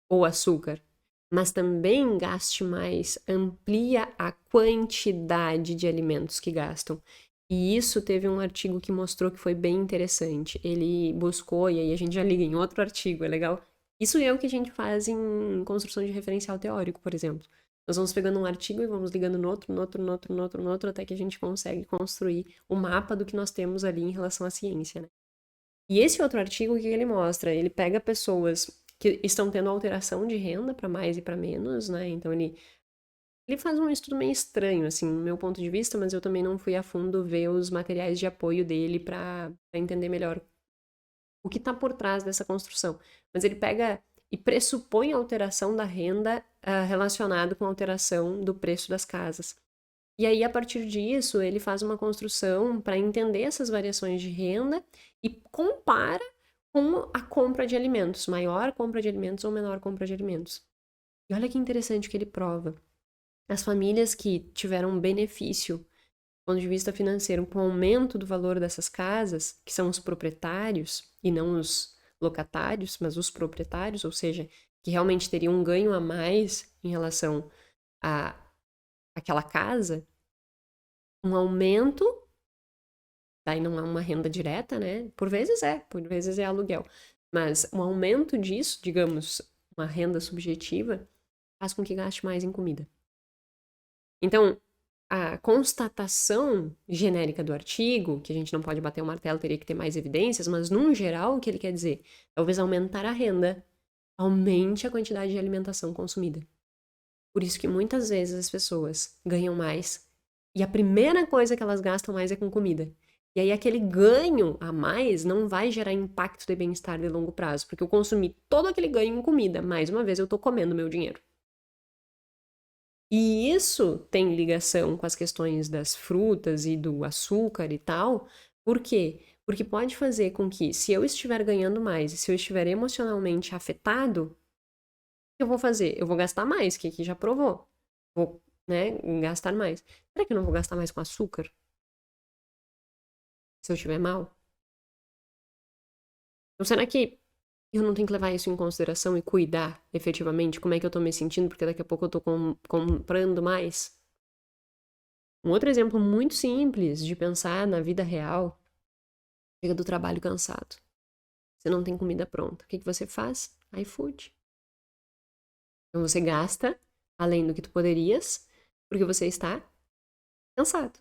o açúcar, mas também gaste mais, amplia a quantidade de alimentos que gastam. E isso teve um artigo que mostrou que foi bem interessante. Ele buscou, e aí a gente já liga em outro artigo, é legal. Isso é o que a gente faz em construção de referencial teórico, por exemplo. Nós vamos pegando um artigo e vamos ligando no outro, até que a gente consegue construir o mapa do que nós temos ali em relação à ciência, né? E esse outro artigo, o que ele mostra? Ele pega pessoas que estão tendo alteração de renda para mais e para menos, né? Então ele faz um estudo meio estranho, assim, no meu ponto de vista, mas eu também não fui a fundo ver os materiais de apoio dele para entender melhor o que está por trás dessa construção. Mas ele pega e pressupõe a alteração da renda relacionado com a alteração do preço das casas. E aí, a partir disso, ele faz uma construção para entender essas variações de renda e compara com a compra de alimentos, maior compra de alimentos ou menor compra de alimentos. E olha que interessante o que ele prova. As famílias que tiveram benefício, do ponto de vista financeiro, com o aumento do valor dessas casas, que são os proprietários e não os locatários, mas os proprietários, ou seja, que realmente teriam um ganho a mais em relação a aquela casa, um aumento, daí não é uma renda direta, né? Por vezes é aluguel. Mas um aumento disso, digamos, uma renda subjetiva, faz com que gaste mais em comida. Então, a constatação genérica do artigo, que a gente não pode bater o martelo, teria que ter mais evidências, mas, num geral, o que ele quer dizer? Talvez aumentar a renda, aumente a quantidade de alimentação consumida. Por isso que muitas vezes as pessoas ganham mais e a primeira coisa que elas gastam mais é com comida. E aí aquele ganho a mais não vai gerar impacto de bem-estar de longo prazo, porque eu consumi todo aquele ganho em comida. Mais uma vez, eu tô comendo meu dinheiro. E isso tem ligação com as questões das frutas e do açúcar e tal. Por quê? Porque pode fazer com que, se eu estiver ganhando mais e se eu estiver emocionalmente afetado, o que eu vou fazer? Eu vou gastar mais, que aqui já provou. Vou, né, gastar mais. Será que eu não vou gastar mais com açúcar? Se eu estiver mal? Então, será que eu não tenho que levar isso em consideração e cuidar efetivamente como é que eu tô me sentindo, porque daqui a pouco eu tô comprando mais? Um outro exemplo muito simples de pensar na vida real, chega do trabalho cansado. Você não tem comida pronta. O que você faz? iFood. Então você gasta além do que tu poderias, porque você está cansado.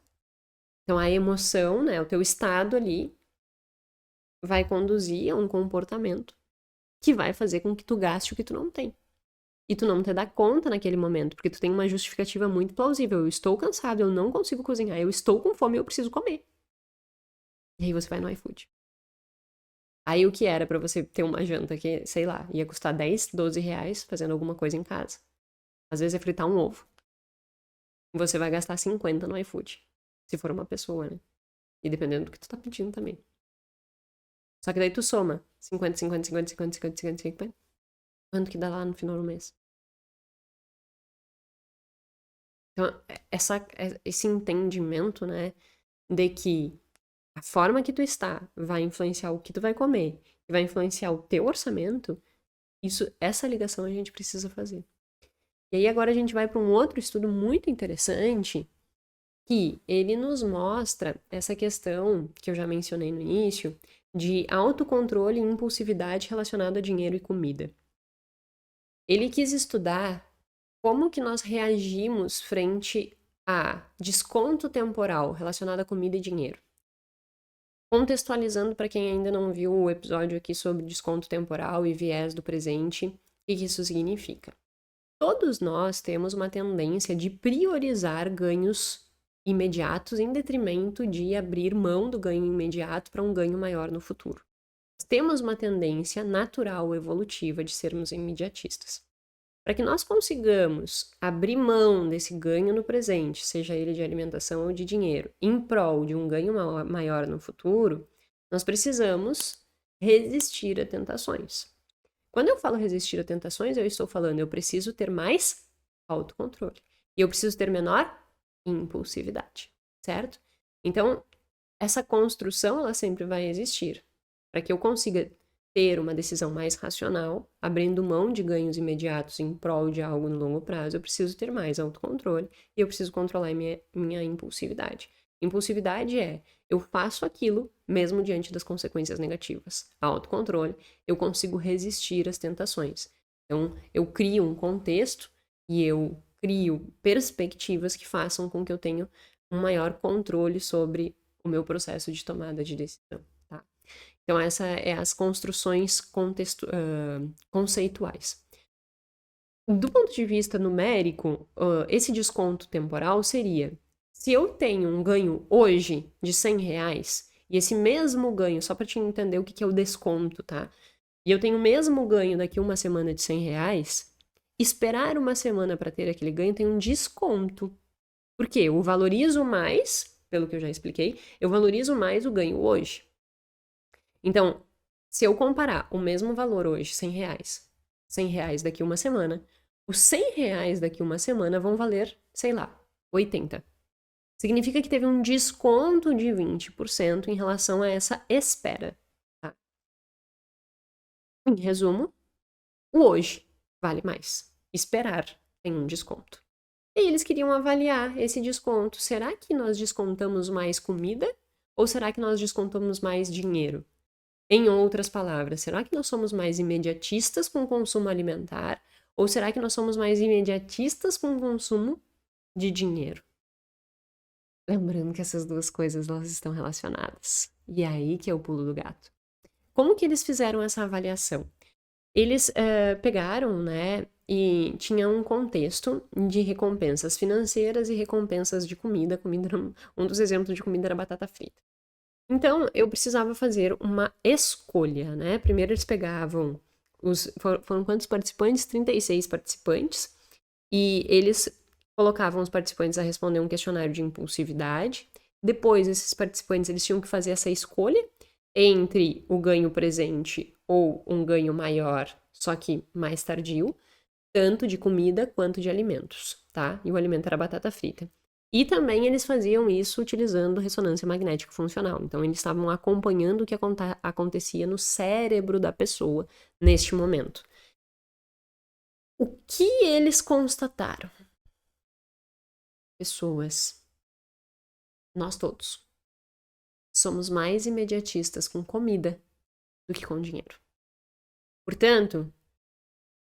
Então a emoção, né, o teu estado ali vai conduzir a um comportamento que vai fazer com que tu gaste o que tu não tem. E tu não te dá conta naquele momento, porque tu tem uma justificativa muito plausível. Eu estou cansado, eu não consigo cozinhar, eu estou com fome, eu preciso comer. E aí você vai no iFood. Aí o que era pra você ter uma janta que, sei lá, ia custar 10, 12 reais fazendo alguma coisa em casa. Às vezes é fritar um ovo. Você vai gastar 50 no iFood. Se for uma pessoa, né? E dependendo do que tu tá pedindo também. Só que daí tu soma 50, 50, 50, 50, 50, 50, 50. Quanto que dá lá no final do mês? Então, esse entendimento, né, de que a forma que tu está vai influenciar o que tu vai comer, e vai influenciar o teu orçamento, essa ligação a gente precisa fazer. E aí agora a gente vai para um outro estudo muito interessante, que ele nos mostra essa questão que eu já mencionei no início, de autocontrole e impulsividade relacionado a dinheiro e comida. Ele quis estudar como que nós reagimos frente a desconto temporal relacionado a comida e dinheiro. Contextualizando para quem ainda não viu o episódio aqui sobre desconto temporal e viés do presente, O que isso significa? Todos nós temos uma tendência de priorizar ganhos imediatos em detrimento de abrir mão do ganho imediato para um ganho maior no futuro. Temos uma tendência natural, evolutiva, de sermos imediatistas. Para que nós consigamos abrir mão desse ganho no presente, seja ele de alimentação ou de dinheiro, em prol de um ganho maior no futuro, nós precisamos resistir a tentações. Quando eu falo resistir a tentações, eu estou falando eu preciso ter mais autocontrole. E eu preciso ter menor impulsividade, certo? Então, essa construção, ela sempre vai existir. Para que eu consiga ter uma decisão mais racional, abrindo mão de ganhos imediatos em prol de algo no longo prazo, eu preciso ter mais autocontrole e eu preciso controlar minha impulsividade. Impulsividade é, eu faço aquilo mesmo diante das consequências negativas. Autocontrole, eu consigo resistir às tentações. Então, eu crio um contexto e eu crio perspectivas que façam com que eu tenha um maior controle sobre o meu processo de tomada de decisão, tá? Então, essa é as construções conceituais. Do ponto de vista numérico, esse desconto temporal seria, se eu tenho um ganho hoje de R$100, e esse mesmo ganho, só para te entender o que é o desconto, tá? E eu tenho o mesmo ganho daqui uma semana de R$100, esperar uma semana para ter aquele ganho tem um desconto. Por quê? Eu valorizo mais, pelo que eu já expliquei, eu valorizo mais o ganho hoje. Então, se eu comparar o mesmo valor hoje, R$100, R$100 daqui uma semana, os R$100 daqui uma semana vão valer, sei lá, 80. Significa que teve um desconto de 20% em relação a essa espera. Tá? Em resumo, o hoje vale mais. Esperar tem um desconto. E eles queriam avaliar esse desconto. Será que nós descontamos mais comida? Ou será que nós descontamos mais dinheiro? Em outras palavras, será que nós somos mais imediatistas com o consumo alimentar? Ou será que nós somos mais imediatistas com o consumo de dinheiro? Lembrando que essas duas coisas elas estão relacionadas. E é aí que é o pulo do gato. Como que eles fizeram essa avaliação? Eles pegaram, né, e tinham um contexto de recompensas financeiras e recompensas de comida. Um dos exemplos de comida era batata frita. Então, eu precisava fazer uma escolha, né? Primeiro eles pegavam foram quantos participantes? 36 participantes. E eles colocavam os participantes a responder um questionário de impulsividade. Depois, esses participantes eles tinham que fazer essa escolha entre o ganho presente ou um ganho maior, só que mais tardio, tanto de comida quanto de alimentos, tá? E o alimento era batata frita. E também eles faziam isso utilizando ressonância magnética funcional. Então, eles estavam acompanhando o que acontecia no cérebro da pessoa neste momento. O que eles constataram? Pessoas, nós todos, somos mais imediatistas com comida do que com dinheiro. Portanto,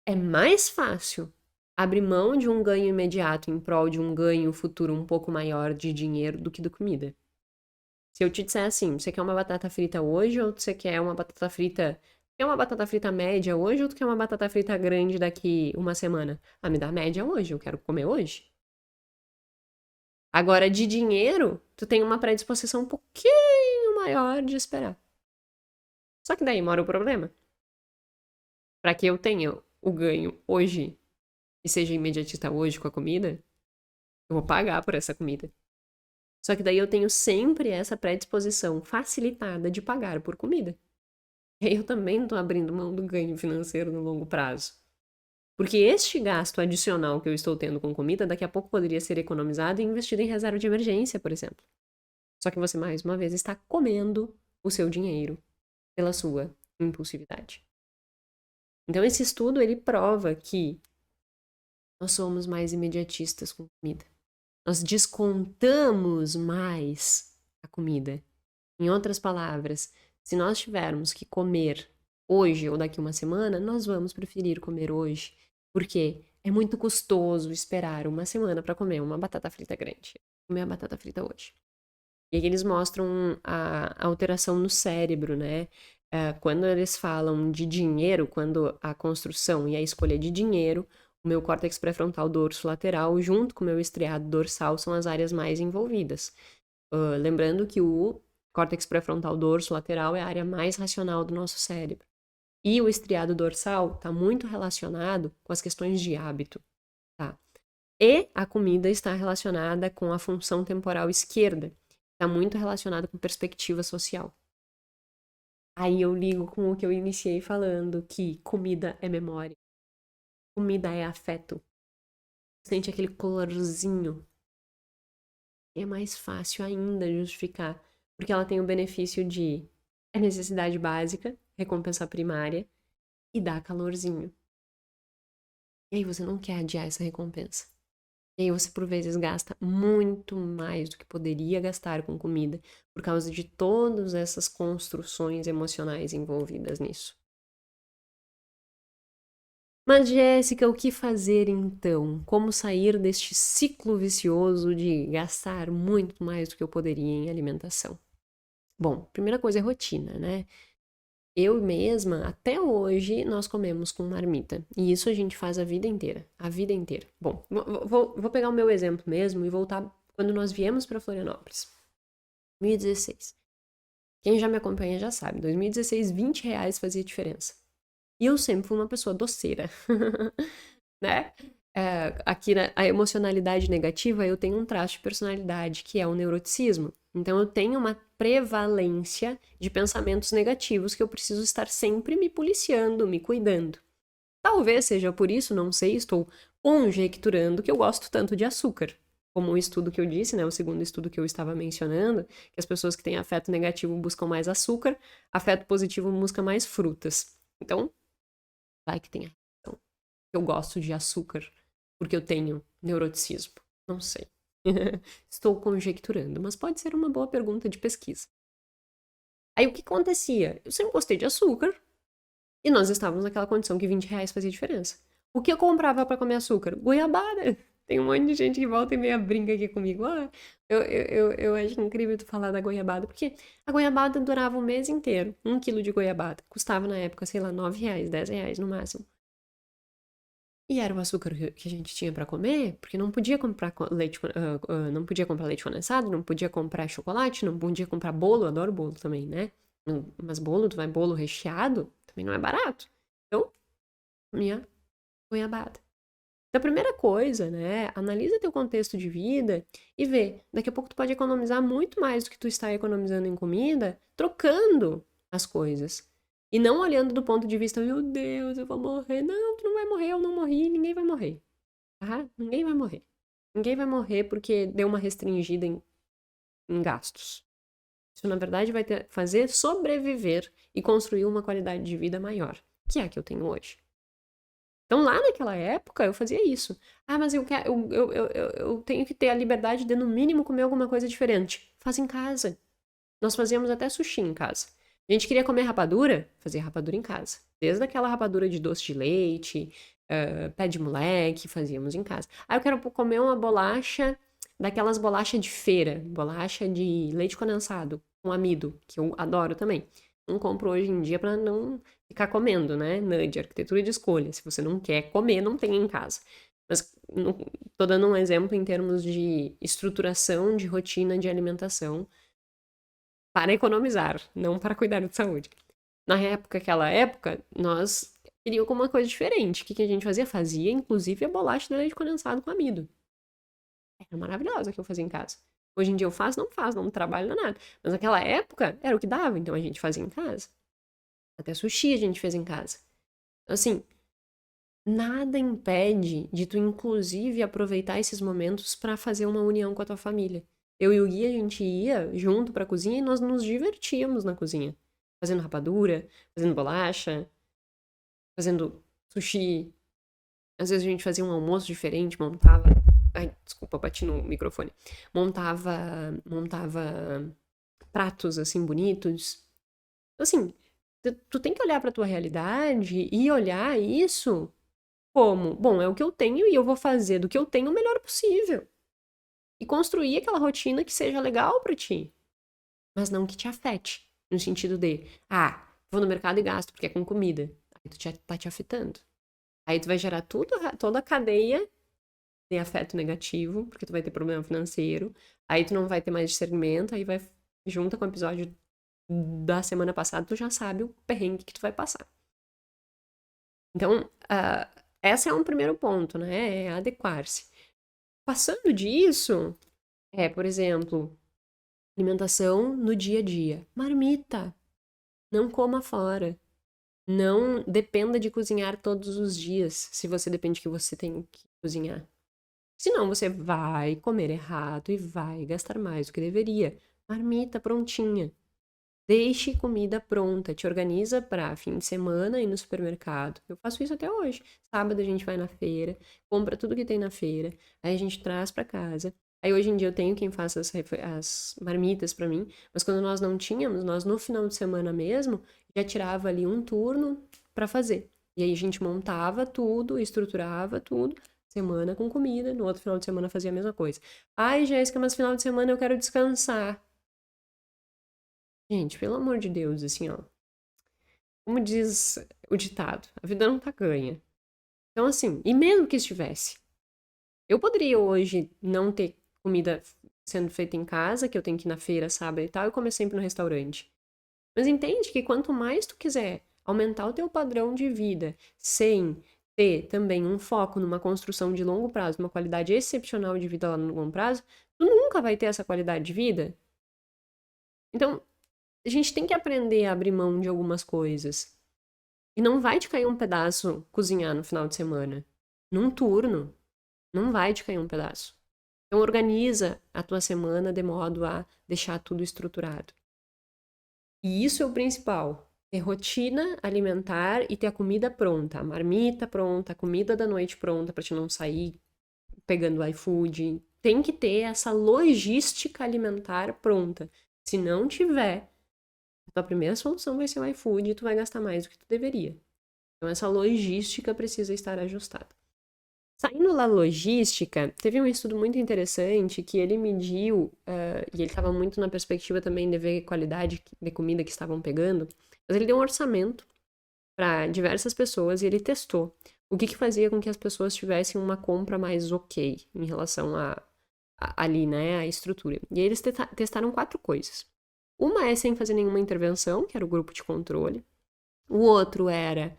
é mais fácil abrir mão de um ganho imediato em prol de um ganho futuro um pouco maior de dinheiro do que de comida. Se eu te disser assim, você quer uma batata frita hoje ou você quer uma batata frita... Quer uma batata frita média hoje ou tu quer uma batata frita grande daqui uma semana? Ah, me dá média hoje, eu quero comer hoje. Agora, de dinheiro, tu tem uma predisposição um pouquinho maior de esperar. Só que daí mora o problema. Para que eu tenha o ganho hoje e seja imediatista hoje com a comida, eu vou pagar por essa comida. Só que daí eu tenho sempre essa predisposição facilitada de pagar por comida. E aí eu também estou abrindo mão do ganho financeiro no longo prazo. Porque este gasto adicional que eu estou tendo com comida, daqui a pouco poderia ser economizado e investido em reserva de emergência, por exemplo. Só que você, mais uma vez, está comendo o seu dinheiro pela sua impulsividade. Então, esse estudo, ele prova que nós somos mais imediatistas com comida. Nós descontamos mais a comida. Em outras palavras, se nós tivermos que comer hoje ou daqui uma semana, nós vamos preferir comer hoje. Porque é muito custoso esperar uma semana para comer uma batata frita grande. Comer a batata frita hoje. E aí eles mostram a alteração no cérebro, né? Quando eles falam de dinheiro, quando a construção e a escolha de dinheiro, o meu córtex pré-frontal dorso lateral, junto com o meu estriado dorsal, são as áreas mais envolvidas. Lembrando que o córtex pré-frontal dorso lateral é a área mais racional do nosso cérebro. E o estriado dorsal está muito relacionado com as questões de hábito, tá? E a comida está relacionada com a função temporal esquerda, está muito relacionada com perspectiva social. Aí eu ligo com o que eu iniciei falando, que comida é memória, comida é afeto. Sente aquele colorzinho. É mais fácil ainda justificar, porque ela tem o benefício de é necessidade básica, recompensa primária, e dá calorzinho. E aí você não quer adiar essa recompensa. E aí você, por vezes, gasta muito mais do que poderia gastar com comida, por causa de todas essas construções emocionais envolvidas nisso. Mas, Jéssica, o que fazer então? Como sair deste ciclo vicioso de gastar muito mais do que eu poderia em alimentação? Bom, primeira coisa é rotina, né? Eu mesma, até hoje, nós comemos com marmita. E isso a gente faz a vida inteira. A vida inteira. Bom, vou pegar o meu exemplo mesmo e voltar quando nós viemos para Florianópolis. 2016. Quem já me acompanha já sabe. 2016, R$ 20 fazia diferença. E eu sempre fui uma pessoa doceira. Né? Aqui a emocionalidade negativa, eu tenho um traço de personalidade, que é o neuroticismo. Então eu tenho uma prevalência de pensamentos negativos que eu preciso estar sempre me policiando, me cuidando. Talvez seja por isso, não sei, estou conjecturando que eu gosto tanto de açúcar. Como o estudo que eu disse, né, o segundo estudo que eu estava mencionando, que as pessoas que têm afeto negativo buscam mais açúcar, afeto positivo busca mais frutas. Então, vai que tem eu gosto de açúcar porque eu tenho neuroticismo. Não sei. Estou conjecturando, mas pode ser uma boa pergunta de pesquisa. Aí o que acontecia? Eu sempre gostei de açúcar e nós estávamos naquela condição que R$ 20 fazia diferença. O que eu comprava para comer açúcar? Goiabada. Tem um monte de gente que volta e meia brinca aqui comigo. Eu acho incrível tu falar da goiabada, porque a goiabada durava o mês inteiro. 1 quilo de goiabada. Custava na época, sei lá, R$ 9, R$ 10 no máximo. E era o açúcar que a gente tinha pra comer, porque não podia comprar leite, não podia comprar leite condensado, não podia comprar chocolate, não podia comprar bolo, eu adoro bolo também, né? Mas bolo, tu vai bolo recheado, também não é barato. Então, minha goiabada. Então, a primeira coisa, né, analisa teu contexto de vida e vê, daqui a pouco tu pode economizar muito mais do que tu está economizando em comida, trocando as coisas. E não olhando do ponto de vista, meu Deus, eu vou morrer. Não, tu não vai morrer, eu não morri, ninguém vai morrer. Tá? Ninguém vai morrer. Ninguém vai morrer porque deu uma restringida em gastos. Isso, na verdade, vai fazer sobreviver e construir uma qualidade de vida maior, que é a que eu tenho hoje. Então, lá naquela época, eu fazia isso. Ah, mas eu tenho que ter a liberdade de, no mínimo, comer alguma coisa diferente. Faz em casa. Nós fazíamos até sushi em casa. A gente queria comer rapadura, fazia rapadura em casa. Desde aquela rapadura de doce de leite, pé de moleque, fazíamos em casa. Aí eu quero comer uma bolacha, daquelas bolachas de feira, bolacha de leite condensado, com amido, que eu adoro também. Não compro hoje em dia para não ficar comendo, né? NUD, arquitetura de escolha. Se você não quer comer, não tem em casa. Mas tô dando um exemplo em termos de estruturação de rotina de alimentação para economizar, não para cuidar de saúde. Aquela época, nós queríamos alguma coisa diferente. O que a gente fazia? Fazia, inclusive, a bolacha de leite condensado com amido. Era maravilhosa que eu fazia em casa. Hoje em dia eu faço, não trabalho nada. Mas naquela época era o que dava, então a gente fazia em casa. Até sushi a gente fez em casa. Assim, nada impede de tu, inclusive, aproveitar esses momentos para fazer uma união com a tua família. Eu e o Gui, a gente ia junto pra cozinha e nós nos divertíamos na cozinha. Fazendo rapadura, fazendo bolacha, fazendo sushi. Às vezes a gente fazia um almoço diferente, montava. Ai, desculpa, bati no microfone. Montava pratos assim bonitos. Assim, tu tem que olhar pra tua realidade e olhar isso como, bom, é o que eu tenho e eu vou fazer do que eu tenho o melhor possível. E construir aquela rotina que seja legal pra ti, mas não que te afete. No sentido de, Vou no mercado e gasto, porque é com comida. Aí tá te afetando. Aí tu vai gerar toda a cadeia de afeto negativo, porque tu vai ter problema financeiro. Aí tu não vai ter mais discernimento, aí vai junta com o episódio da semana passada, tu já sabe o perrengue que tu vai passar. Então, esse é um primeiro ponto, né? É adequar-se. Passando disso, por exemplo, alimentação no dia a dia. Marmita. Não coma fora. Não dependa de cozinhar todos os dias, se você depende que você tem que cozinhar. Senão você vai comer errado e vai gastar mais do que deveria. Marmita prontinha. Deixe comida pronta, te organiza para fim de semana ir no supermercado. Eu faço isso até hoje. Sábado a gente vai na feira, compra tudo que tem na feira, aí a gente traz para casa. Aí hoje em dia eu tenho quem faça as marmitas para mim, mas quando nós não tínhamos, nós no final de semana mesmo já tirava ali um turno para fazer. E aí a gente montava tudo, estruturava tudo, semana com comida, no outro final de semana fazia a mesma coisa. Ai, Jéssica, mas final de semana eu quero descansar. Gente, pelo amor de Deus, assim, ó. Como diz o ditado, a vida não tá ganha. Então, assim, e mesmo que estivesse, eu poderia hoje não ter comida sendo feita em casa, que eu tenho que ir na feira, sábado e tal, e comer sempre no restaurante. Mas entende que quanto mais tu quiser aumentar o teu padrão de vida, sem ter também um foco numa construção de longo prazo, uma qualidade excepcional de vida lá no longo prazo, tu nunca vai ter essa qualidade de vida. Então, a gente tem que aprender a abrir mão de algumas coisas. E não vai te cair um pedaço cozinhar no final de semana. Num turno, não vai te cair um pedaço. Então organiza a tua semana de modo a deixar tudo estruturado. E isso é o principal. Ter rotina alimentar e ter a comida pronta, a marmita pronta, a comida da noite pronta para te não sair pegando iFood. Tem que ter essa logística alimentar pronta. Se não tiver, a tua primeira solução vai ser o iFood e tu vai gastar mais do que tu deveria. Então, essa logística precisa estar ajustada. Saindo da logística, teve um estudo muito interessante que ele mediu, e ele estava muito na perspectiva também de ver qualidade de comida que estavam pegando, mas ele deu um orçamento para diversas pessoas e ele testou o que fazia com que as pessoas tivessem uma compra mais ok em relação ali, né, à estrutura. E aí eles testaram 4 coisas. Uma é sem fazer nenhuma intervenção, que era o grupo de controle. O outro era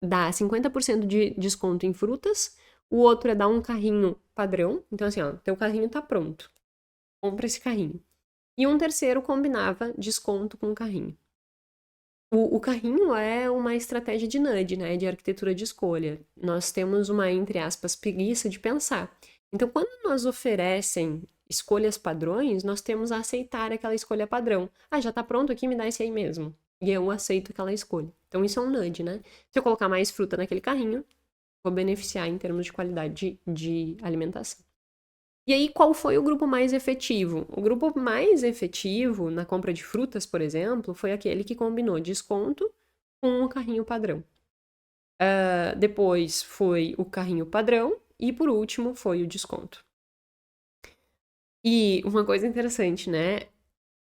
dar 50% de desconto em frutas. O outro é dar um carrinho padrão. Então, assim, ó, teu carrinho tá pronto. Compra esse carrinho. E um terceiro combinava desconto com o carrinho. O carrinho é uma estratégia de nudge, né? De arquitetura de escolha. Nós temos uma, entre aspas, preguiça de pensar. Então, quando nos oferecem escolhas padrões, nós temos a aceitar aquela escolha padrão. Ah, já tá pronto aqui, me dá esse aí mesmo. E eu aceito aquela escolha. Então, isso é um nudge, né? Se eu colocar mais fruta naquele carrinho, vou beneficiar em termos de qualidade de alimentação. E aí, qual foi o grupo mais efetivo? O grupo mais efetivo na compra de frutas, por exemplo, foi aquele que combinou desconto com o carrinho padrão. Depois foi o carrinho padrão e, por último, foi o desconto. E uma coisa interessante, né?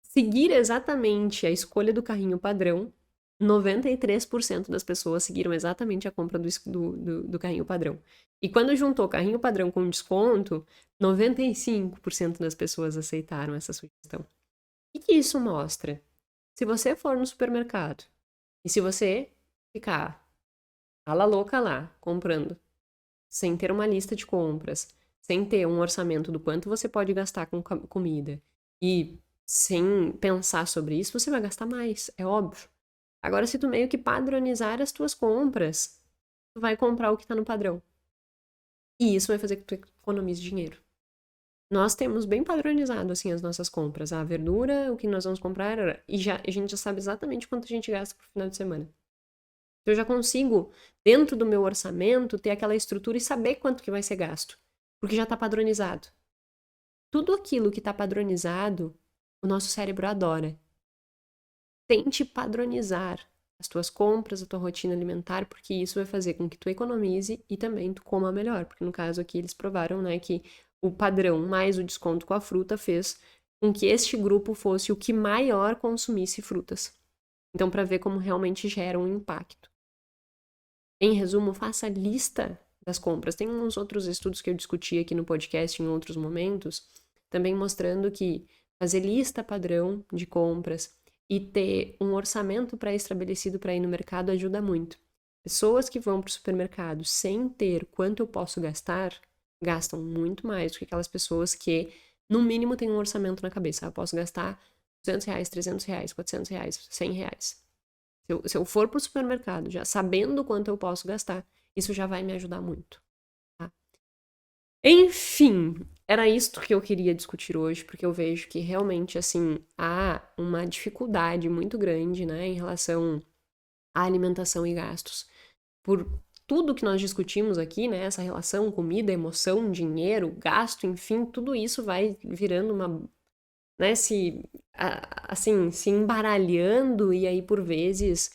Seguir exatamente a escolha do carrinho padrão, 93% das pessoas seguiram exatamente a compra do carrinho padrão. E quando juntou carrinho padrão com desconto, 95% das pessoas aceitaram essa sugestão. O que isso mostra? Se você for no supermercado e se você ficar a la louca lá, comprando, sem ter uma lista de compras, sem ter um orçamento do quanto você pode gastar com comida e sem pensar sobre isso, você vai gastar mais, é óbvio. Agora, se tu meio que padronizar as tuas compras, tu vai comprar o que tá no padrão. E isso vai fazer que tu economize dinheiro. Nós temos bem padronizado, assim, as nossas compras. A verdura, o que nós vamos comprar, e a gente já sabe exatamente quanto a gente gasta por final de semana. Eu já consigo, dentro do meu orçamento, ter aquela estrutura e saber quanto que vai ser gasto. Porque já tá padronizado. Tudo aquilo que tá padronizado, o nosso cérebro adora. Tente padronizar as tuas compras, a tua rotina alimentar, porque isso vai fazer com que tu economize e também tu coma melhor. Porque no caso aqui eles provaram, né, que o padrão mais o desconto com a fruta fez com que este grupo fosse o que maior consumisse frutas. Então, para ver como realmente gera um impacto. Em resumo, faça a lista das compras. Tem uns outros estudos que eu discuti aqui no podcast em outros momentos, também mostrando que fazer lista padrão de compras e ter um orçamento pré-estabelecido para ir no mercado ajuda muito. Pessoas que vão para o supermercado sem ter quanto eu posso gastar, gastam muito mais do que aquelas pessoas que, no mínimo, têm um orçamento na cabeça. Eu posso gastar R$200, R$300, R$400, R$100. Se eu for para o supermercado já sabendo quanto eu posso gastar, isso já vai me ajudar muito. Tá? Enfim, era isto que eu queria discutir hoje, porque eu vejo que realmente, assim, há uma dificuldade muito grande, né, em relação à alimentação e gastos. Por tudo que nós discutimos aqui, né, essa relação comida, emoção, dinheiro, gasto, enfim, tudo isso vai virando uma, né, assim, se embaralhando e aí por vezes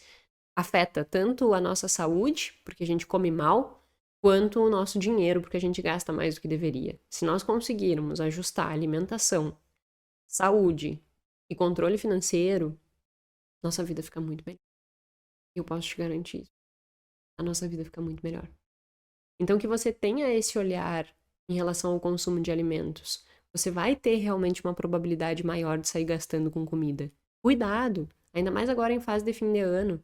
afeta tanto a nossa saúde, porque a gente come mal, quanto o nosso dinheiro, porque a gente gasta mais do que deveria. Se nós conseguirmos ajustar alimentação, saúde e controle financeiro, nossa vida fica muito melhor. Eu posso te garantir isso. A nossa vida fica muito melhor. Então, que você tenha esse olhar em relação ao consumo de alimentos, você vai ter realmente uma probabilidade maior de sair gastando com comida. Cuidado! Ainda mais agora em fase de fim de ano.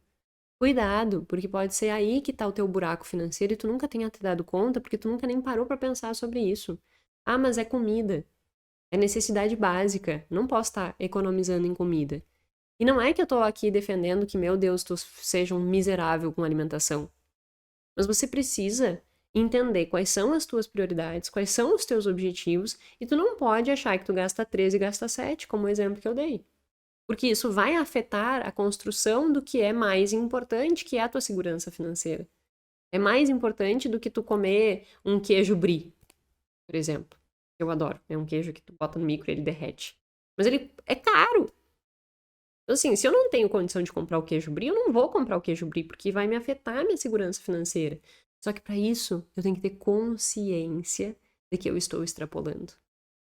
Cuidado, porque pode ser aí que tá o teu buraco financeiro e tu nunca tenha te dado conta, porque tu nunca nem parou pra pensar sobre isso. Ah, mas é comida. É necessidade básica. Não posso estar economizando em comida. E não é que eu tô aqui defendendo que, meu Deus, tu seja um miserável com alimentação. Mas você precisa entender quais são as tuas prioridades, quais são os teus objetivos, e tu não pode achar que tu gasta 13 e gasta 7, como o exemplo que eu dei. Porque isso vai afetar a construção do que é mais importante, que é a tua segurança financeira. É mais importante do que tu comer um queijo brie, por exemplo. Eu adoro. É um queijo que tu bota no micro e ele derrete. Mas ele é caro. Então, assim, se eu não tenho condição de comprar o queijo brie, eu não vou comprar o queijo brie, porque vai me afetar a minha segurança financeira. Só que para isso, eu tenho que ter consciência de que eu estou extrapolando.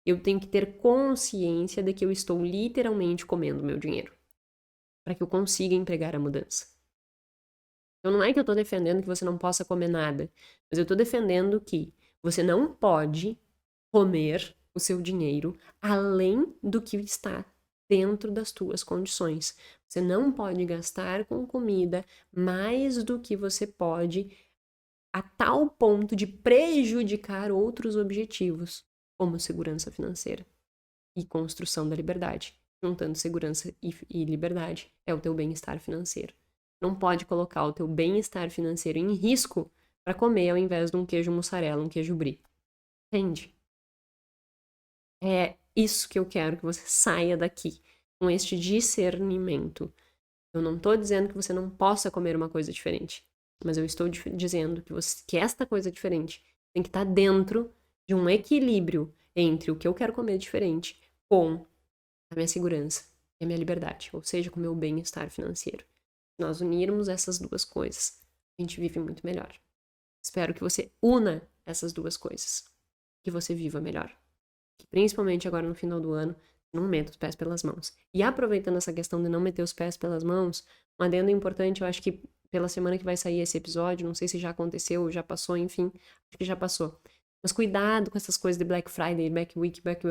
Eu tenho que ter consciência de que eu estou literalmente comendo meu dinheiro, para que eu consiga empregar a mudança. Então não é que eu estou defendendo que você não possa comer nada, mas eu estou defendendo que você não pode comer o seu dinheiro além do que está dentro das tuas condições. Você não pode gastar com comida mais do que você pode a tal ponto de prejudicar outros objetivos, como segurança financeira e construção da liberdade. Juntando segurança e liberdade é o teu bem-estar financeiro. Não pode colocar o teu bem-estar financeiro em risco para comer ao invés de um queijo mussarela, um queijo brie. Entende? É isso que eu quero que você saia daqui, com este discernimento. Eu não estou dizendo que você não possa comer uma coisa diferente, mas eu estou dizendo que esta coisa diferente tem que estar dentro de um equilíbrio entre o que eu quero comer diferente com a minha segurança e a minha liberdade, ou seja, com o meu bem-estar financeiro. Se nós unirmos essas duas coisas, a gente vive muito melhor. Espero que você una essas duas coisas, que você viva melhor. Que principalmente agora no final do ano, não meta os pés pelas mãos. E aproveitando essa questão de não meter os pés pelas mãos, um adendo importante, eu acho que pela semana que vai sair esse episódio, não sei se já aconteceu ou já passou, enfim, acho que já passou. Mas cuidado com essas coisas de Black Friday, Black Week, Black...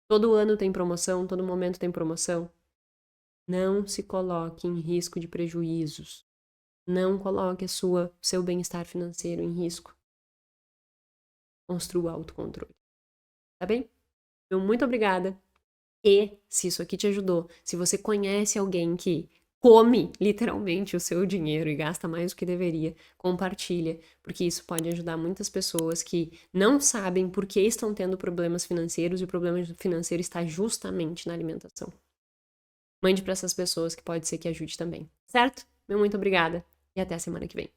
Todo ano tem promoção, todo momento tem promoção. Não se coloque em risco de prejuízos. Não coloque seu bem-estar financeiro em risco. Construa autocontrole. Tá bem? Então, muito obrigada. E, se isso aqui te ajudou, se você conhece alguém que come literalmente o seu dinheiro e gasta mais do que deveria, compartilha, porque isso pode ajudar muitas pessoas que não sabem por que estão tendo problemas financeiros e o problema financeiro está justamente na alimentação. Mande para essas pessoas que pode ser que ajude também, certo? Meu muito obrigada e até a semana que vem.